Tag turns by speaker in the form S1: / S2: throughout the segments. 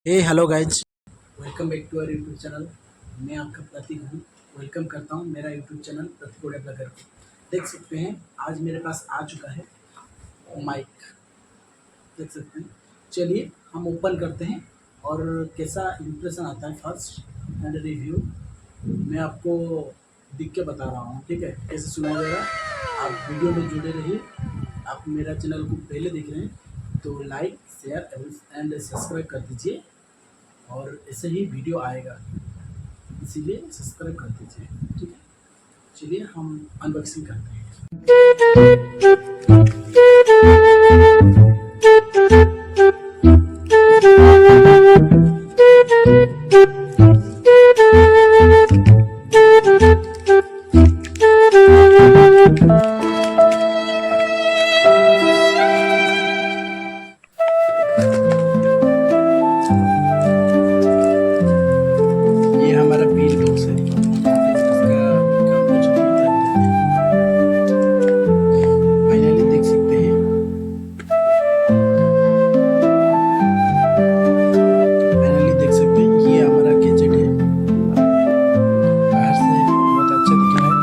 S1: Hello guys, welcome back to our YouTube channel. मैं आपका प्रतीक हूँ। वेलकम करता हूँ मेरा YouTube channel Prateek audio blogger को। देख सकते हैं आज मेरे पास आ चुका है माइक। देख सकते हैं। चलिए हम ओपन करते हैं और कैसा इम्प्रेशन आता है फर्स्ट एंड रिव्यू मैं आपको दिख के बता रहा हूँ। ठीक है, कैसे सुनाई देगा। आप वीडियो में जुड़े रहिए। आप मेरा चैनल को पहले देख रहे हैं तो लाइक शेयर एंड सब्सक्राइब कर दीजिए और ऐसे ही वीडियो आएगा, इसीलिए सब्सक्राइब कर दीजिए। ठीक है, चलिए हम अनबॉक्सिंग करते हैं। ये हमारा बिल बॉक्स है, इसका काम कुछ नहीं करते हैं। फाइनली देख सकते हैं, ये हमारा गैजेट है। बाहर से बहुत अच्छा दिख रहा है।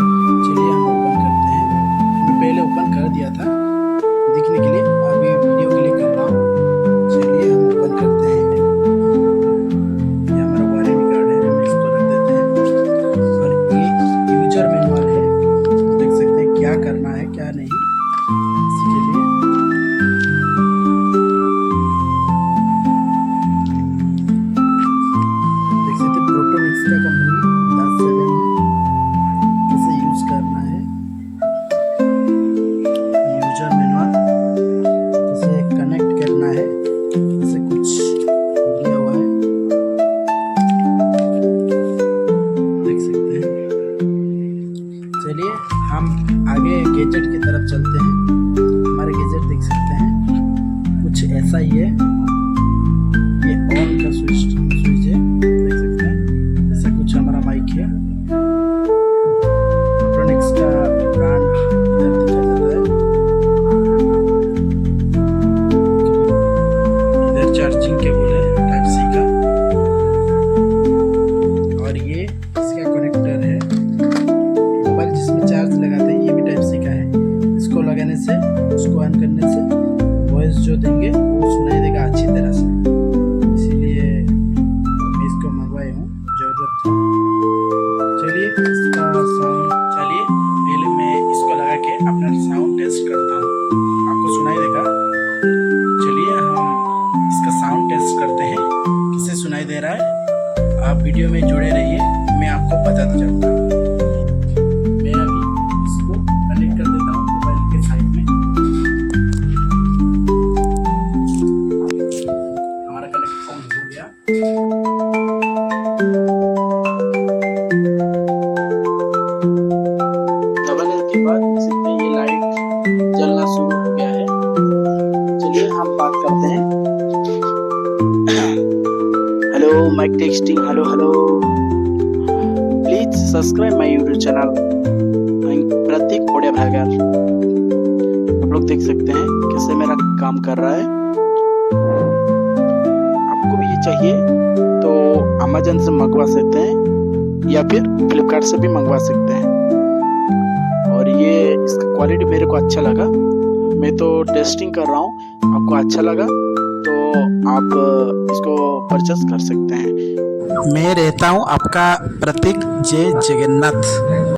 S1: चलिए हम ओपन करते हैं। मैं पहले ओपन कर दिया था दिखने के लिए, अभी वीडियो के लिए कर रहा हूँ। चलिए हम ओपन करते हैं। ये हमारा वारंटी कार्ड है, हम इसको रख देते हैं। और ये यूजर मैनुअल है, देख सकते हैं क्या करना है क्या नहीं। इसके लिए देख सकते हैं प्रोटोनिक्स का कंपनी 10-7 कैसे यूज करना है। यूजर मैनुअल कैसे कनेक्ट करना है, ऐसे कुछ दिया हुआ है, देख सकते हैं। चलिए हम आगे गैजेट की तरफ चलते हैं। हमारे गैजेट देख सकते हैं कुछ ऐसा ही है। ये ऑन का स्विच है, देख सकते हैं। ऐसा कुछ हमारा माइक है। प्रोटोनिक्स का ब्रांड इधर दिखा जाता है। इधर चार्जिंग केबल है टाइप सी का, और ये इसका कनेक्टर है। मोबाइल जिसमें चार्ज लगाते हैं ये भी टाइप सी का है। इसको लगाने से, उसको ऑन करने से वॉइस जो देंगे वो सुनाई देगा अच्छी तरह से, इसीलिए मैं इसको मंगवाया हूँ, जरूरत था। चलिए इसका साउंड, चलिए पहले मैं इसको लगा के अपना साउंड टेस्ट करता हूँ, आपको सुनाई देगा। चलिए हम इसका साउंड टेस्ट करते हैं किसे सुनाई दे रहा है। आप वीडियो में जुड़े रहिए, मैं आपको बताता जाऊँगा। मैं अभी इसको कनेक्ट कर देता हूँ मोबाइल के साइड में। हमारा कनेक्शन हो गया। दबाने के बाद देख सकते हैं ये लाइट जलना शुरू हो गया है। चलिए हम बात करते हैं। Hello mike testing, hello hello. Please subscribe my YouTube channel Prateek audio blogger. आप लोग देख सकते हैं कैसे मेरा काम कर रहा है। आपको भी ये चाहिए तो अमेज़न से मंगवा सकते हैं या फिर फ्लिपकार्ट से भी मंगवा सकते हैं। और ये इसका क्वालिटी मेरे को अच्छा लगा, मैं तो टेस्टिंग कर रहा हूँ। आपको अच्छा लगा तो आप इसको परचेस कर सकते हैं। मैं रहता हूँ आपका प्रतीक जय जगन्नाथ।